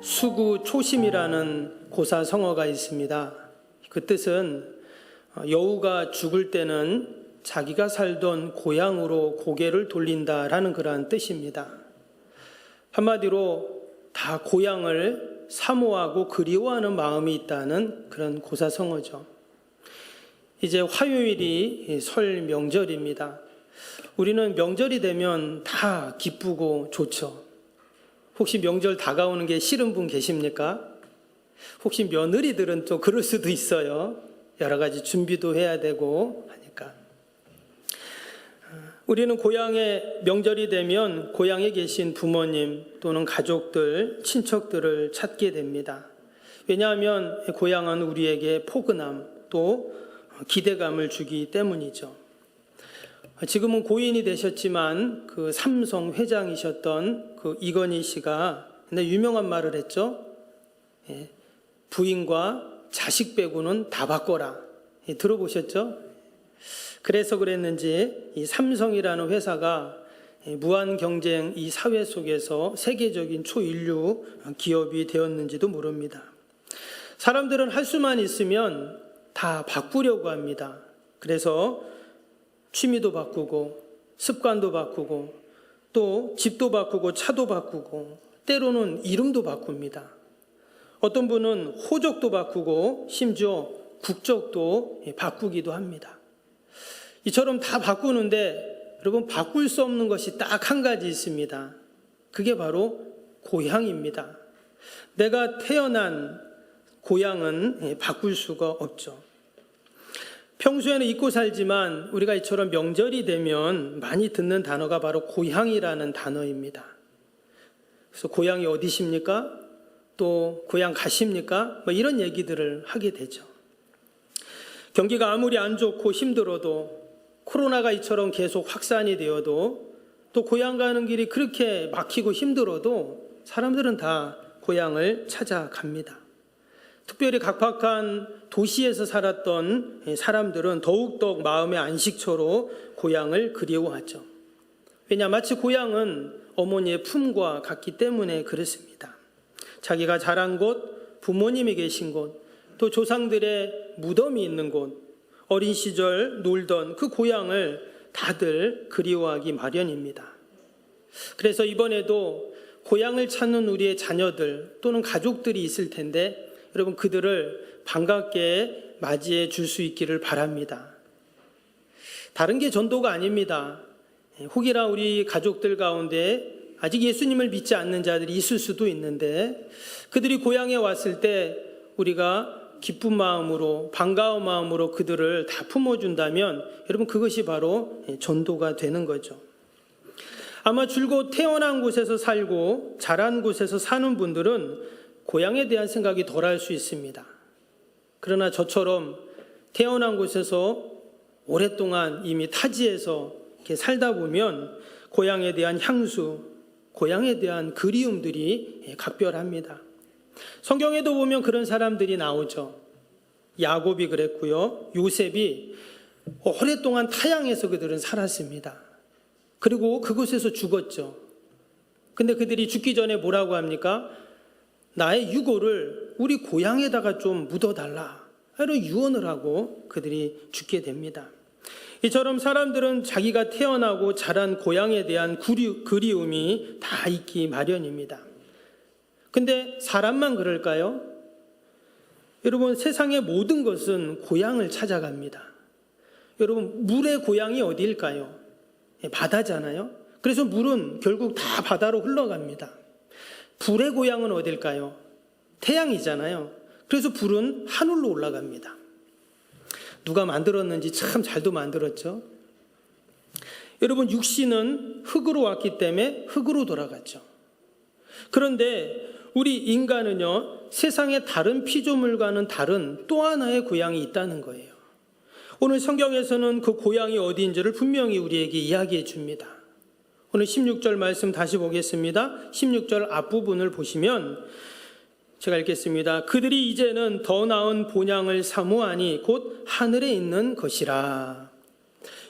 수구초심이라는 고사성어가 있습니다. 그 뜻은 여우가 죽을 때는 자기가 살던 고향으로 고개를 돌린다라는 그러한 뜻입니다. 한마디로 다 고향을 사모하고 그리워하는 마음이 있다는 그런 고사성어죠. 이제 화요일이 설 명절입니다. 우리는 명절이 되면 다 기쁘고 좋죠. 혹시 명절 다가오는 게 싫은 분 계십니까? 혹시 며느리들은 또 그럴 수도 있어요. 여러 가지 준비도 해야 되고 하니까. 우리는 고향에 명절이 되면 고향에 계신 부모님 또는 가족들, 친척들을 찾게 됩니다. 왜냐하면 고향은 우리에게 포근함 또 기대감을 주기 때문이죠. 지금은 고인이 되셨지만 그 삼성 회장이셨던 그 이건희 씨가 유명한 말을 했죠. 부인과 자식 빼고는 다 바꿔라. 들어보셨죠? 그래서 그랬는지 이 삼성이라는 회사가 무한 경쟁 이 사회 속에서 세계적인 초인류 기업이 되었는지도 모릅니다. 사람들은 할 수만 있으면 다 바꾸려고 합니다. 그래서 취미도 바꾸고 습관도 바꾸고 또 집도 바꾸고 차도 바꾸고 때로는 이름도 바꿉니다. 어떤 분은 호적도 바꾸고 심지어 국적도 바꾸기도 합니다. 이처럼 다 바꾸는데 여러분 바꿀 수 없는 것이 딱 한 가지 있습니다. 그게 바로 고향입니다. 내가 태어난 고향은 바꿀 수가 없죠. 평소에는 잊고 살지만 우리가 이처럼 명절이 되면 많이 듣는 단어가 바로 고향이라는 단어입니다. 그래서 고향이 어디십니까? 또 고향 가십니까? 이런 얘기들을 하게 되죠. 경기가 아무리 안 좋고 힘들어도 코로나가 이처럼 계속 확산이 되어도 또 고향 가는 길이 그렇게 막히고 힘들어도 사람들은 다 고향을 찾아갑니다. 특별히 각박한 도시에서 살았던 사람들은 더욱더 마음의 안식처로 고향을 그리워하죠. 왜냐 마치 고향은 어머니의 품과 같기 때문에 그렇습니다. 자기가 자란 곳, 부모님이 계신 곳, 또 조상들의 무덤이 있는 곳, 어린 시절 놀던 그 고향을 다들 그리워하기 마련입니다. 그래서 이번에도 고향을 찾는 우리의 자녀들 또는 가족들이 있을 텐데 여러분 그들을 반갑게 맞이해 줄 수 있기를 바랍니다. 다른 게 전도가 아닙니다. 혹이나 우리 가족들 가운데 아직 예수님을 믿지 않는 자들이 있을 수도 있는데 그들이 고향에 왔을 때 우리가 기쁜 마음으로 반가운 마음으로 그들을 다 품어준다면 여러분 그것이 바로 전도가 되는 거죠. 아마 줄곧 태어난 곳에서 살고 자란 곳에서 사는 분들은 고향에 대한 생각이 덜할 수 있습니다. 그러나 저처럼 태어난 곳에서 오랫동안 이미 타지에서 이렇게 살다 보면 고향에 대한 향수, 고향에 대한 그리움들이 각별합니다. 성경에도 보면 그런 사람들이 나오죠. 야곱이 그랬고요. 요셉이 오랫동안 타향에서 그들은 살았습니다. 그리고 그곳에서 죽었죠. 근데 그들이 죽기 전에 뭐라고 합니까? 나의 유골을 우리 고향에다가 좀 묻어달라. 이런 유언을 하고 그들이 죽게 됩니다. 이처럼 사람들은 자기가 태어나고 자란 고향에 대한 그리움이 다 있기 마련입니다. 근데 사람만 그럴까요? 여러분 세상의 모든 것은 고향을 찾아갑니다. 여러분 물의 고향이 어디일까요? 바다잖아요. 그래서 물은 결국 다 바다로 흘러갑니다. 불의 고향은 어딜까요? 태양이잖아요. 그래서 불은 하늘로 올라갑니다. 누가 만들었는지 참 잘도 만들었죠. 여러분 육신은 흙으로 왔기 때문에 흙으로 돌아갔죠. 그런데 우리 인간은요 세상의 다른 피조물과는 다른 또 하나의 고향이 있다는 거예요. 오늘 성경에서는 그 고향이 어디인지를 분명히 우리에게 이야기해 줍니다. 오늘 16절 말씀 다시 보겠습니다. 16절 앞부분을 보시면 제가 읽겠습니다. 그들이 이제는 더 나은 본향을 사모하니 곧 하늘에 있는 것이라.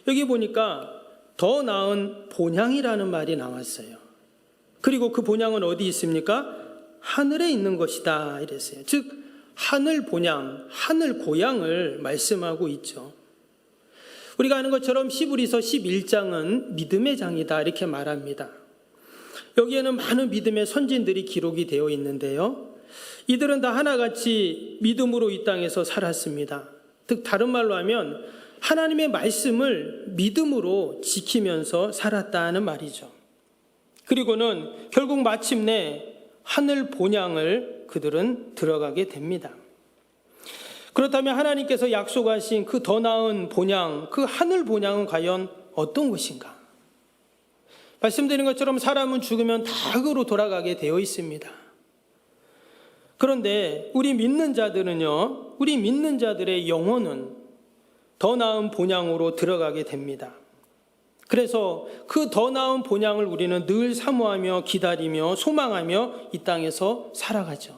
여기 보니까 더 나은 본향이라는 말이 나왔어요. 그리고 그 본향은 어디 있습니까? 하늘에 있는 것이다 이랬어요. 즉 하늘 본향, 하늘 고향을 말씀하고 있죠. 우리가 아는 것처럼 히브리서 11장은 믿음의 장이다 이렇게 말합니다. 여기에는 많은 믿음의 선진들이 기록이 되어 있는데요. 이들은 다 하나같이 믿음으로 이 땅에서 살았습니다. 즉 다른 말로 하면 하나님의 말씀을 믿음으로 지키면서 살았다는 말이죠. 그리고는 결국 마침내 하늘 본향을 그들은 들어가게 됩니다. 그렇다면 하나님께서 약속하신 그 더 나은 본향, 그 하늘 본향은 과연 어떤 것인가? 말씀드린 것처럼 사람은 죽으면 다 흙으로 돌아가게 되어 있습니다. 그런데 우리 믿는 자들은요, 우리 믿는 자들의 영혼은 더 나은 본향으로 들어가게 됩니다. 그래서 그 더 나은 본향을 우리는 늘 사모하며 기다리며 소망하며 이 땅에서 살아가죠.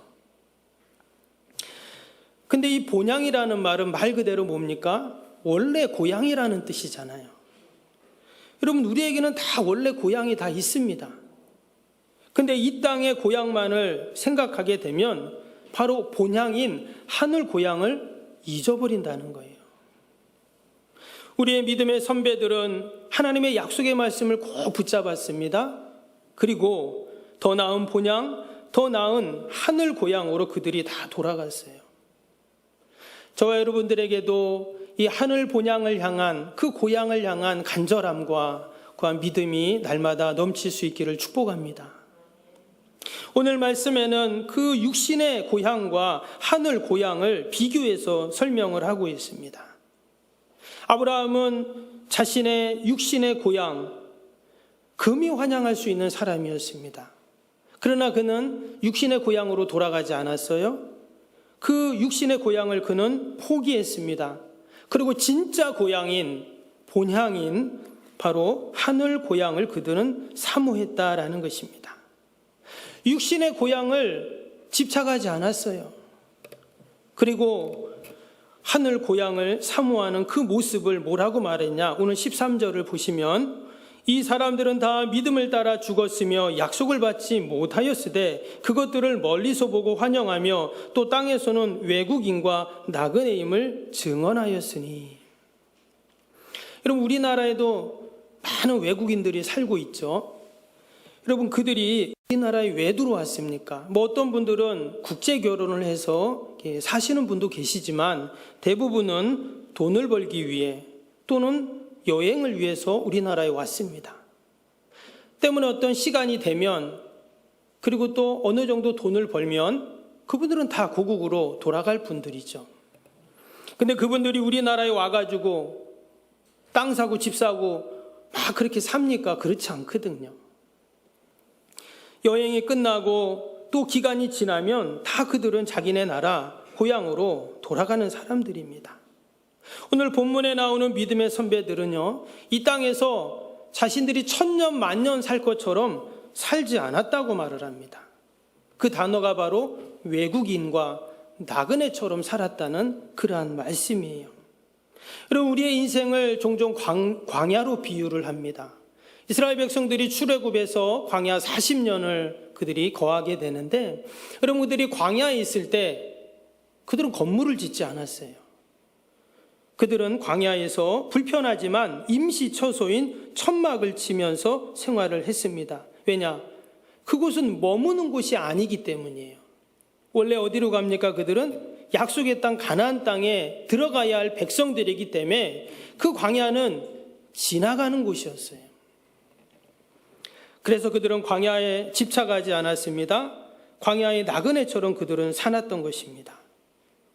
근데 이 본향이라는 말은 말 그대로 뭡니까? 원래 고향이라는 뜻이잖아요. 여러분, 우리에게는 다 원래 고향이 다 있습니다. 근데 이 땅의 고향만을 생각하게 되면 바로 본향인 하늘 고향을 잊어버린다는 거예요. 우리의 믿음의 선배들은 하나님의 약속의 말씀을 꼭 붙잡았습니다. 그리고 더 나은 본향, 더 나은 하늘 고향으로 그들이 다 돌아갔어요. 저와 여러분들에게도 이 하늘 본향을 향한, 그 고향을 향한 간절함과 그한 믿음이 날마다 넘칠 수 있기를 축복합니다. 오늘 말씀에는 그 육신의 고향과 하늘 고향을 비교해서 설명을 하고 있습니다. 아브라함은 자신의 육신의 고향, 금이 환영할 수 있는 사람이었습니다. 그러나 그는 육신의 고향으로 돌아가지 않았어요. 그 육신의 고향을 그는 포기했습니다. 그리고 진짜 고향인, 본향인 바로 하늘 고향을 그들은 사모했다라는 것입니다. 육신의 고향을 집착하지 않았어요. 그리고 하늘 고향을 사모하는 그 모습을 뭐라고 말했냐? 오늘 13절을 보시면 이 사람들은 다 믿음을 따라 죽었으며 약속을 받지 못하였으되 그것들을 멀리서 보고 환영하며 또 땅에서는 외국인과 나그네임을 증언하였으니. 여러분, 우리나라에도 많은 외국인들이 살고 있죠. 여러분, 그들이 우리나라에 왜 들어왔습니까? 어떤 분들은 국제 결혼을 해서 사시는 분도 계시지만 대부분은 돈을 벌기 위해 또는 여행을 위해서 우리나라에 왔습니다. 때문에 어떤 시간이 되면 그리고 또 어느 정도 돈을 벌면 그분들은 다 고국으로 돌아갈 분들이죠. 근데 그분들이 우리나라에 와가지고 땅 사고 집 사고 막 그렇게 삽니까? 그렇지 않거든요. 여행이 끝나고 또 기간이 지나면 다 그들은 자기네 나라 고향으로 돌아가는 사람들입니다. 오늘 본문에 나오는 믿음의 선배들은요, 이 땅에서 자신들이 천년 만년 살 것처럼 살지 않았다고 말을 합니다. 그 단어가 바로 외국인과 나그네처럼 살았다는 그러한 말씀이에요. 여러분, 우리의 인생을 종종 광야로 비유를 합니다. 이스라엘 백성들이 출애굽에서 광야 40년을 그들이 거하게 되는데, 여러분, 그들이 광야에 있을 때 그들은 건물을 짓지 않았어요. 그들은 광야에서 불편하지만 임시 처소인 천막을 치면서 생활을 했습니다. 왜냐? 그곳은 머무는 곳이 아니기 때문이에요. 원래 어디로 갑니까? 그들은 약속의 땅 가나안 땅에 들어가야 할 백성들이기 때문에 그 광야는 지나가는 곳이었어요. 그래서 그들은 광야에 집착하지 않았습니다. 광야의 나그네처럼 그들은 살았던 것입니다.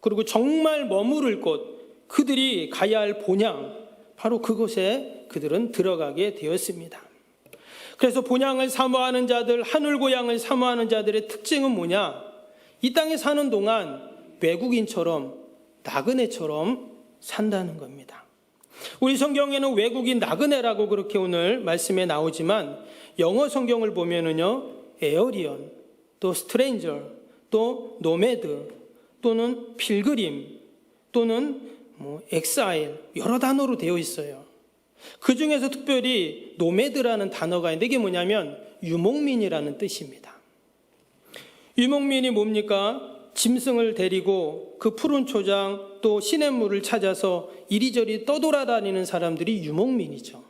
그리고 정말 머무를 곳, 그들이 가야 할 본향, 바로 그곳에 그들은 들어가게 되었습니다. 그래서 본향을 사모하는 자들, 하늘 고향을 사모하는 자들의 특징은 뭐냐? 이 땅에 사는 동안 외국인처럼, 나그네처럼 산다는 겁니다. 우리 성경에는 외국인 나그네라고 그렇게 오늘 말씀에 나오지만 영어 성경을 보면은요, 에어리언, 또 스트레인저, 또 노매드, 또는 필그림, 또는 엑사일, 여러 단어로 되어 있어요. 그 중에서 특별히 노매드라는 단어가 있는데 이게 뭐냐면 유목민이라는 뜻입니다. 유목민이 뭡니까? 짐승을 데리고 그 푸른 초장 또 시냇물을 찾아서 이리저리 떠돌아다니는 사람들이 유목민이죠.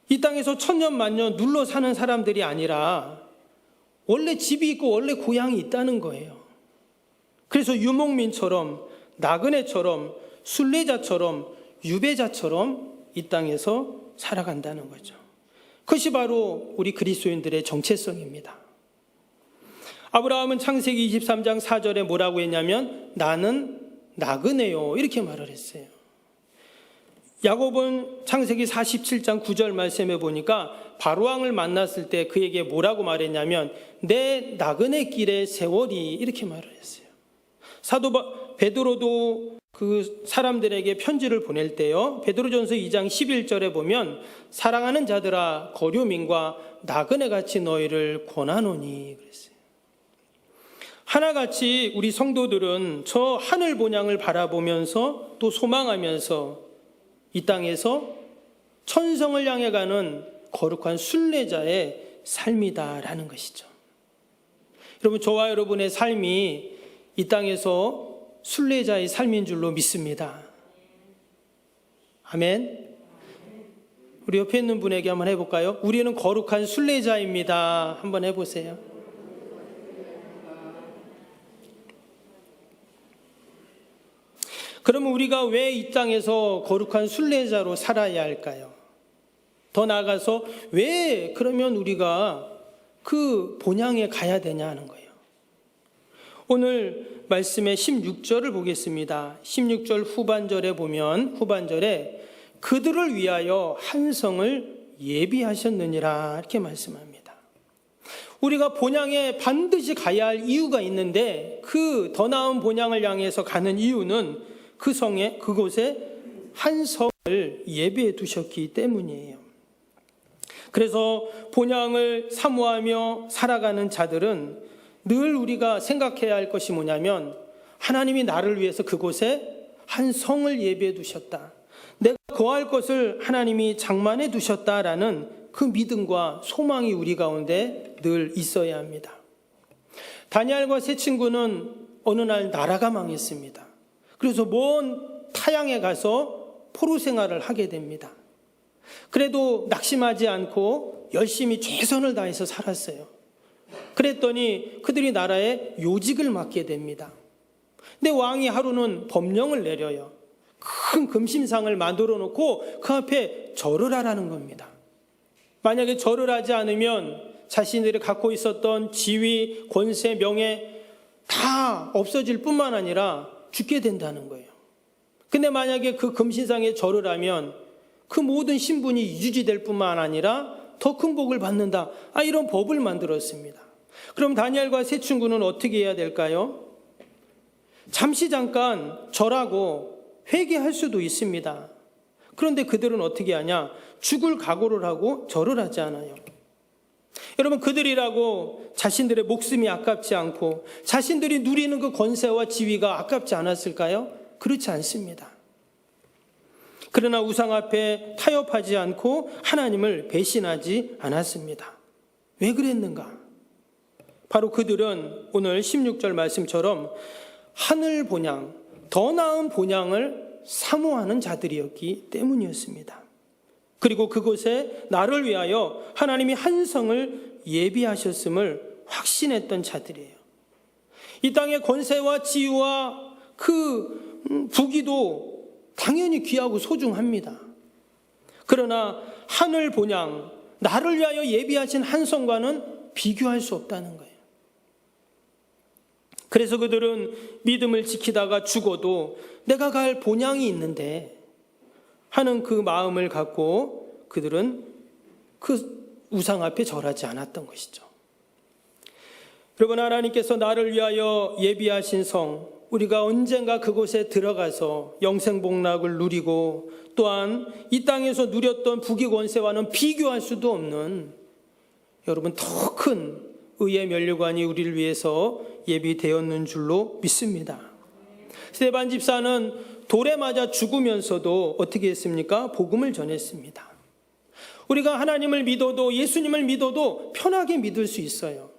이 땅에서 천년 만년 눌러 사는 사람들이 아니라 원래 집이 있고 원래 고향이 있다는 거예요. 그래서 유목민처럼, 나그네처럼, 순례자처럼, 유배자처럼 이 땅에서 살아간다는 거죠. 그것이 바로 우리 그리스도인들의 정체성입니다. 아브라함은 창세기 23장 4절에 뭐라고 했냐면 나는 나그네요 이렇게 말을 했어요. 야곱은 창세기 47장 9절 말씀에 보니까 바로왕을 만났을 때 그에게 뭐라고 말했냐면 내 나그네 길의 세월이 이렇게 말을 했어요. 사도 베드로도 그 사람들에게 편지를 보낼 때요, 베드로전서 2장 11절에 보면 사랑하는 자들아 거류민과 나그네같이 너희를 권하노니 그랬어요. 하나같이 우리 성도들은 저 하늘 본향을 바라보면서 또 소망하면서 이 땅에서 천성을 향해 가는 거룩한 순례자의 삶이다라는 것이죠. 여러분, 저와 여러분의 삶이 이 땅에서 순례자의 삶인 줄로 믿습니다. 아멘. 우리 옆에 있는 분에게 한번 해볼까요? 우리는 거룩한 순례자입니다. 한번 해보세요. 그러면 우리가 왜 이 땅에서 거룩한 순례자로 살아야 할까요? 더 나아가서 왜 그러면 우리가 그 본향에 가야 되냐 하는 거예요. 오늘 말씀의 16절을 보겠습니다. 16절 후반절에 보면 후반절에 그들을 위하여 한 성을 예비하셨느니라 이렇게 말씀합니다. 우리가 본향에 반드시 가야 할 이유가 있는데 그 더 나은 본향을 향해서 가는 이유는 그 성에 그곳에 한 성을 예비해 두셨기 때문이에요. 그래서 본향을 사모하며 살아가는 자들은 늘 우리가 생각해야 할 것이 뭐냐면 하나님이 나를 위해서 그곳에 한 성을 예비해 두셨다. 내가 거할 것을 하나님이 장만해 두셨다라는 그 믿음과 소망이 우리 가운데 늘 있어야 합니다. 다니엘과 세 친구는 어느 날 나라가 망했습니다. 그래서 먼 타향에 가서 포로 생활을 하게 됩니다. 그래도 낙심하지 않고 열심히 최선을 다해서 살았어요. 그랬더니 그들이 나라에 요직을 맡게 됩니다. 근데 왕이 하루는 법령을 내려요. 큰 금심상을 만들어 놓고 그 앞에 절을 하라는 겁니다. 만약에 절을 하지 않으면 자신들이 갖고 있었던 지위, 권세, 명예 다 없어질 뿐만 아니라 죽게 된다는 거예요. 근데 만약에 그 금신상에 절을 하면 그 모든 신분이 유지될 뿐만 아니라 더 큰 복을 받는다. 이런 법을 만들었습니다. 그럼 다니엘과 세 친구는 어떻게 해야 될까요? 잠시 잠깐 절하고 회개할 수도 있습니다. 그런데 그들은 어떻게 하냐? 죽을 각오를 하고 절을 하지 않아요. 여러분, 그들이라고 자신들의 목숨이 아깝지 않고 자신들이 누리는 그 권세와 지위가 아깝지 않았을까요? 그렇지 않습니다. 그러나 우상 앞에 타협하지 않고 하나님을 배신하지 않았습니다. 왜 그랬는가? 바로 그들은 오늘 16절 말씀처럼 하늘 본향, 더 나은 본향을 사모하는 자들이었기 때문이었습니다. 그리고 그곳에 나를 위하여 하나님이 한 성을 예비하셨음을 확신했던 자들이에요. 이 땅의 권세와 지위와 그 부귀도 당연히 귀하고 소중합니다. 그러나 하늘 본향, 나를 위하여 예비하신 한 성과는 비교할 수 없다는 거예요. 그래서 그들은 믿음을 지키다가 죽어도 내가 갈 본향이 있는데 하는 그 마음을 갖고 그들은 그 우상 앞에 절하지 않았던 것이죠. 여러분, 하나님께서 나를 위하여 예비하신 성, 우리가 언젠가 그곳에 들어가서 영생복락을 누리고 또한 이 땅에서 누렸던 부귀 권세와는 비교할 수도 없는 여러분 더 큰 의의 면류관이 우리를 위해서 예비되었는 줄로 믿습니다. 스데반 집사는 돌에 맞아 죽으면서도 어떻게 했습니까? 복음을 전했습니다. 우리가 하나님을 믿어도 예수님을 믿어도 편하게 믿을 수 있어요.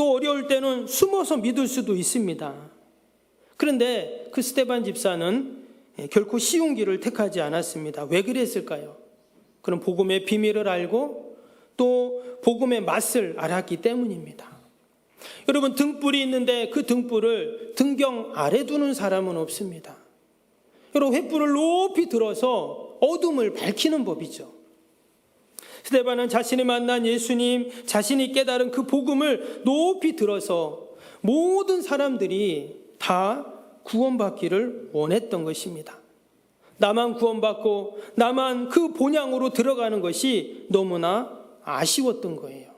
또 어려울 때는 숨어서 믿을 수도 있습니다. 그런데 그 스데반 집사는 결코 쉬운 길을 택하지 않았습니다. 왜 그랬을까요? 그런 복음의 비밀을 알고 또 복음의 맛을 알았기 때문입니다. 여러분, 등불이 있는데 그 등불을 등경 아래 두는 사람은 없습니다. 여러분, 횃불을 높이 들어서 어둠을 밝히는 법이죠. 스데반은 자신이 만난 예수님, 자신이 깨달은 그 복음을 높이 들어서 모든 사람들이 다 구원받기를 원했던 것입니다. 나만 구원받고 나만 그 본향으로 들어가는 것이 너무나 아쉬웠던 거예요.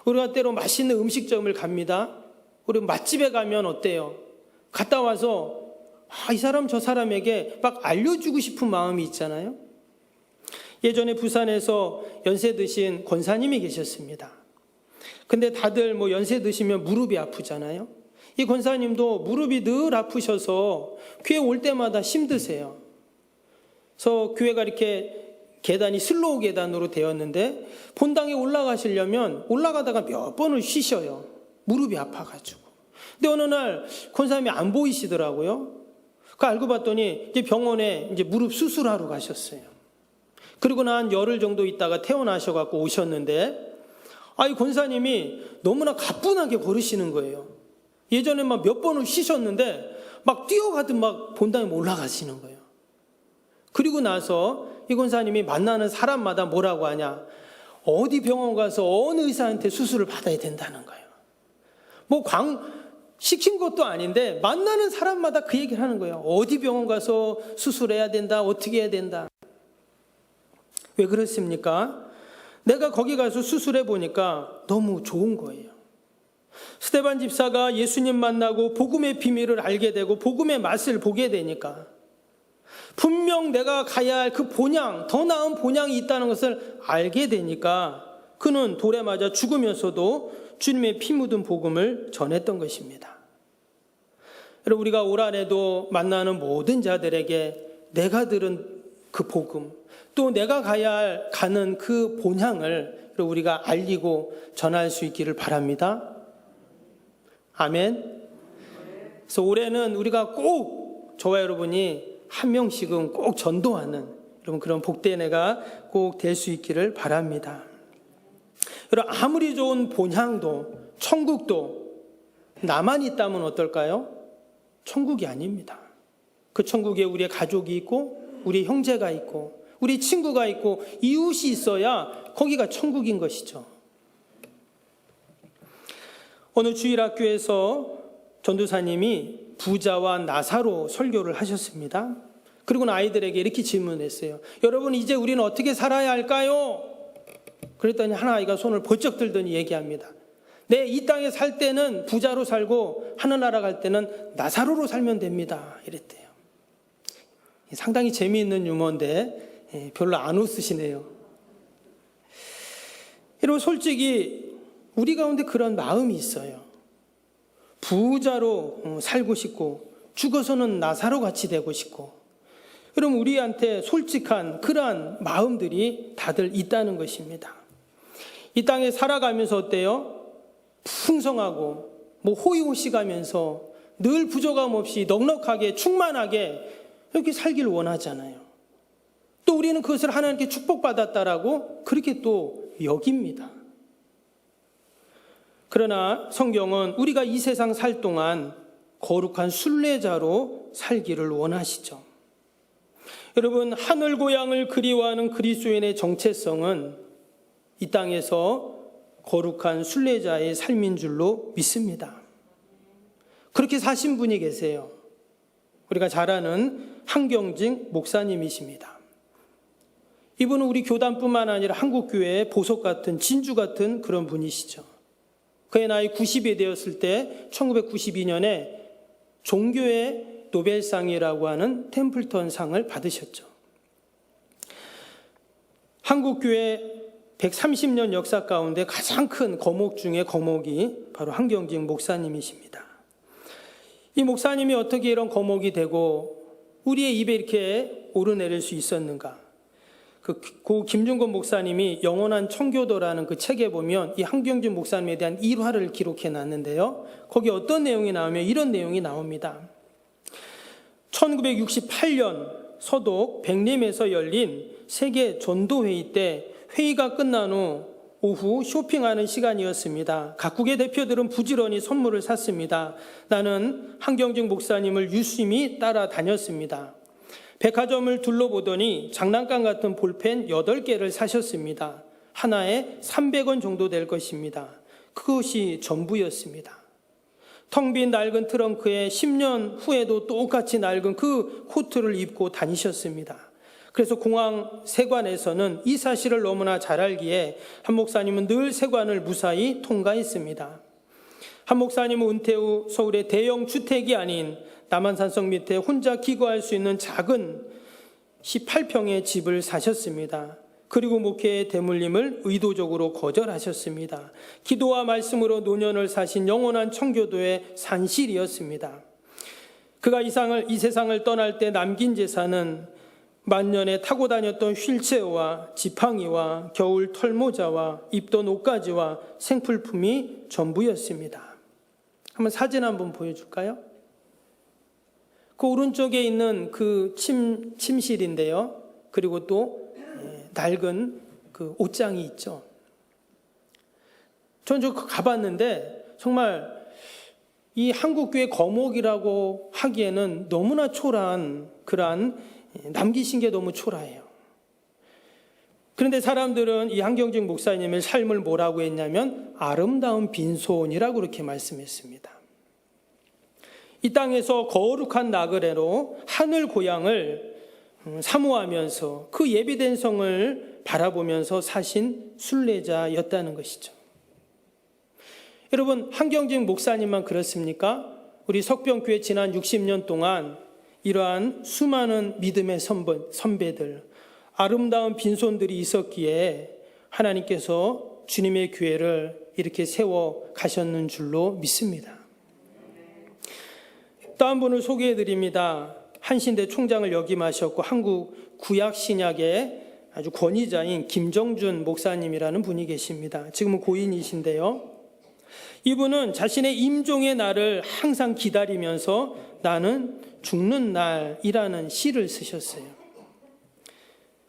우리가 때로 맛있는 음식점을 갑니다. 우리 맛집에 가면 어때요? 갔다 와서 이 사람 저 사람에게 막 알려주고 싶은 마음이 있잖아요. 예전에 부산에서 연세 드신 권사님이 계셨습니다. 근데 다들 연세 드시면 무릎이 아프잖아요. 이 권사님도 무릎이 늘 아프셔서 교회 올 때마다 힘드세요. 그래서 교회가 이렇게 계단이 슬로우 계단으로 되었는데 본당에 올라가시려면 올라가다가 몇 번을 쉬셔요. 무릎이 아파가지고. 근데 어느 날 권사님이 안 보이시더라고요. 그 알고 봤더니 이제 병원에 이제 무릎 수술하러 가셨어요. 그리고 난 열흘 정도 있다가 퇴원하셔갖고 오셨는데, 이 권사님이 너무나 가뿐하게 걸으시는 거예요. 예전에 막 몇 번을 쉬셨는데 막 뛰어가듯 막 본당에 올라가시는 거예요. 그리고 나서 이 권사님이 만나는 사람마다 뭐라고 하냐? 어디 병원 가서 어느 의사한테 수술을 받아야 된다는 거예요. 시킨 것도 아닌데 만나는 사람마다 그 얘기를 하는 거예요. 어디 병원 가서 수술해야 된다, 어떻게 해야 된다. 왜 그렇습니까? 내가 거기 가서 수술해 보니까 너무 좋은 거예요. 스데반 집사가 예수님 만나고 복음의 비밀을 알게 되고 복음의 맛을 보게 되니까 분명 내가 가야 할 그 본향, 더 나은 본향이 있다는 것을 알게 되니까 그는 돌에 맞아 죽으면서도 주님의 피 묻은 복음을 전했던 것입니다. 여러분, 우리가 올 한해도 만나는 모든 자들에게 내가 들은 그 복음, 또 내가 가는 그 본향을 우리가 알리고 전할 수 있기를 바랍니다. 아멘. 그래서 올해는 우리가 꼭 저와 여러분이 한 명씩은 꼭 전도하는 여러분 그런 복된 해가 꼭 될 수 있기를 바랍니다. 여러분, 아무리 좋은 본향도 천국도 나만 있다면 어떨까요? 천국이 아닙니다. 그 천국에 우리의 가족이 있고 우리 형제가 있고 우리 친구가 있고 이웃이 있어야 거기가 천국인 것이죠. 어느 주일학교에서 전도사님이 부자와 나사로 설교를 하셨습니다. 그리고는 아이들에게 이렇게 질문했어요. 여러분, 이제 우리는 어떻게 살아야 할까요? 그랬더니 한 아이가 손을 번쩍 들더니 얘기합니다. 이 땅에 살 때는 부자로 살고 하늘나라 갈 때는 나사로로 살면 됩니다. 이랬대요. 상당히 재미있는 유머인데 별로 안 웃으시네요. 여러분, 솔직히 우리 가운데 그런 마음이 있어요. 부자로 살고 싶고 죽어서는 나사로 같이 되고 싶고, 여러분, 우리한테 솔직한 그러한 마음들이 다들 있다는 것입니다. 이 땅에 살아가면서 어때요? 풍성하고 호의호식하면서 늘 부족함 없이 넉넉하게 충만하게 이렇게 살길 원하잖아요. 또 우리는 그것을 하나님께 축복받았다라고 그렇게 또 여깁니다. 그러나 성경은 우리가 이 세상 살 동안 거룩한 순례자로 살기를 원하시죠. 여러분, 하늘 고향을 그리워하는 그리스도인의 정체성은 이 땅에서 거룩한 순례자의 삶인 줄로 믿습니다. 그렇게 사신 분이 계세요. 우리가 잘 아는 한경직 목사님이십니다. 이분은 우리 교단뿐만 아니라 한국교회의 보석 같은 진주 같은 그런 분이시죠. 그의 나이 90이 되었을 때 1992년에 종교의 노벨상이라고 하는 템플턴 상을 받으셨죠. 한국교회 130년 역사 가운데 가장 큰 거목 중에 거목이 바로 한경직 목사님이십니다. 이 목사님이 어떻게 이런 거목이 되고 우리의 입에 이렇게 오르내릴 수 있었는가? 고 김중건 목사님이 영원한 청교도라는 그 책에 보면 이 한경준 목사님에 대한 일화를 기록해 놨는데요. 거기 어떤 내용이 나오면 이런 내용이 나옵니다. 1968년 서독 백림에서 열린 세계 전도회의 때 회의가 끝난 후 오후 쇼핑하는 시간이었습니다. 각국의 대표들은 부지런히 선물을 샀습니다. 나는 한경준 목사님을 유심히 따라다녔습니다. 백화점을 둘러보더니 장난감 같은 볼펜 8개를 사셨습니다. 하나에 300원 정도 될 것입니다. 그것이 전부였습니다. 텅 빈 낡은 트렁크에 10년 후에도 똑같이 낡은 그 코트를 입고 다니셨습니다. 그래서 공항 세관에서는 이 사실을 너무나 잘 알기에 한 목사님은 늘 세관을 무사히 통과했습니다. 한 목사님은 은퇴 후 서울의 대형 주택이 아닌 남한산성 밑에 혼자 기거할 수 있는 작은 18평의 집을 사셨습니다. 그리고 목회의 대물림을 의도적으로 거절하셨습니다. 기도와 말씀으로 노년을 사신 영원한 청교도의 산실이었습니다. 그가 이 세상을 떠날 때 남긴 재산은 만년에 타고 다녔던 휠체어와 지팡이와 겨울 털모자와 입던 옷가지와 생필품이 전부였습니다. 한번 사진 한번 보여줄까요? 그 오른쪽에 있는 그 침실인데요. 그리고 또 낡은 그 옷장이 있죠. 전 저 가봤는데 정말 이 한국교회 거목이라고 하기에는 너무나 초라한 그러한 남기신 게 너무 초라해요. 그런데 사람들은 이 한경준 목사님의 삶을 뭐라고 했냐면 아름다운 빈손이라고 그렇게 말씀했습니다. 이 땅에서 거룩한 나그네로 하늘 고향을 사모하면서 그 예비된 성을 바라보면서 사신 순례자였다는 것이죠. 여러분, 한경준 목사님만 그렇습니까? 우리 석병교회 지난 60년 동안 이러한 수많은 믿음의 선배들, 아름다운 빈손들이 있었기에 하나님께서 주님의 교회를 이렇게 세워 가셨는 줄로 믿습니다. 또 한 분을 소개해 드립니다. 한신대 총장을 역임하셨고 한국 구약 신약의 아주 권위자인 김정준 목사님이라는 분이 계십니다. 지금은 고인이신데요. 이분은 자신의 임종의 날을 항상 기다리면서 나는 죽는 날이라는 시를 쓰셨어요.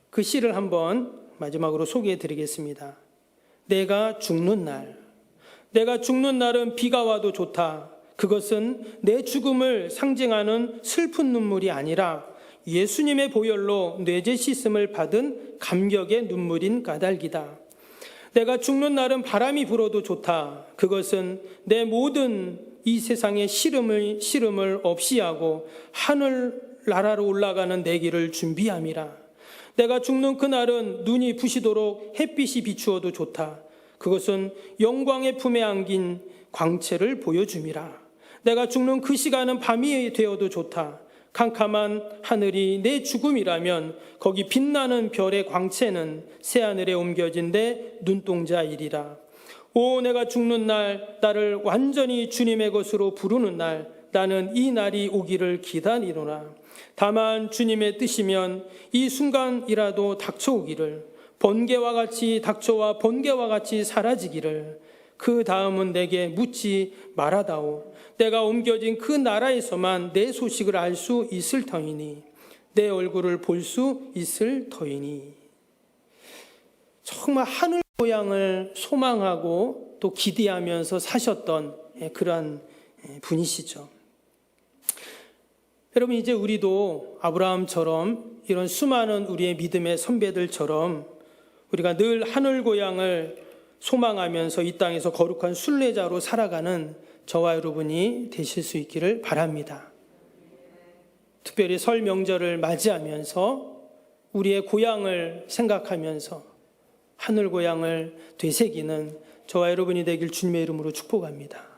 그 시를 한번 마지막으로 소개해 드리겠습니다. 내가 죽는 날, 내가 죽는 날은 비가 와도 좋다. 그것은 내 죽음을 상징하는 슬픈 눈물이 아니라 예수님의 보혈로 뇌제 씻음을 받은 감격의 눈물인 까닭이다. 내가 죽는 날은 바람이 불어도 좋다. 그것은 내 모든 이 세상의 시름을 없이 하고 하늘 나라로 올라가는 내 길을 준비함이라. 내가 죽는 그날은 눈이 부시도록 햇빛이 비추어도 좋다. 그것은 영광의 품에 안긴 광채를 보여줌이라. 내가 죽는 그 시간은 밤이 되어도 좋다. 캄캄한 하늘이 내 죽음이라면 거기 빛나는 별의 광채는 새하늘에 옮겨진 내 눈동자이리라. 오, 내가 죽는 날, 나를 완전히 주님의 것으로 부르는 날, 나는 이 날이 오기를 기다리노라. 다만 주님의 뜻이면 이 순간이라도 닥쳐오기를, 번개와 같이 닥쳐와 번개와 같이 사라지기를, 그 다음은 내게 묻지 말아다오. 내가 옮겨진 그 나라에서만 내 소식을 알 수 있을 터이니, 내 얼굴을 볼 수 있을 터이니. 정말 하늘 고향을 소망하고 또 기대하면서 사셨던 그러한 분이시죠. 여러분, 이제 우리도 아브라함처럼 이런 수많은 우리의 믿음의 선배들처럼 우리가 늘 하늘 고향을 소망하면서 이 땅에서 거룩한 순례자로 살아가는 저와 여러분이 되실 수 있기를 바랍니다. 특별히 설 명절을 맞이하면서 우리의 고향을 생각하면서 하늘 고향을 되새기는 저와 여러분이 되길 주님의 이름으로 축복합니다.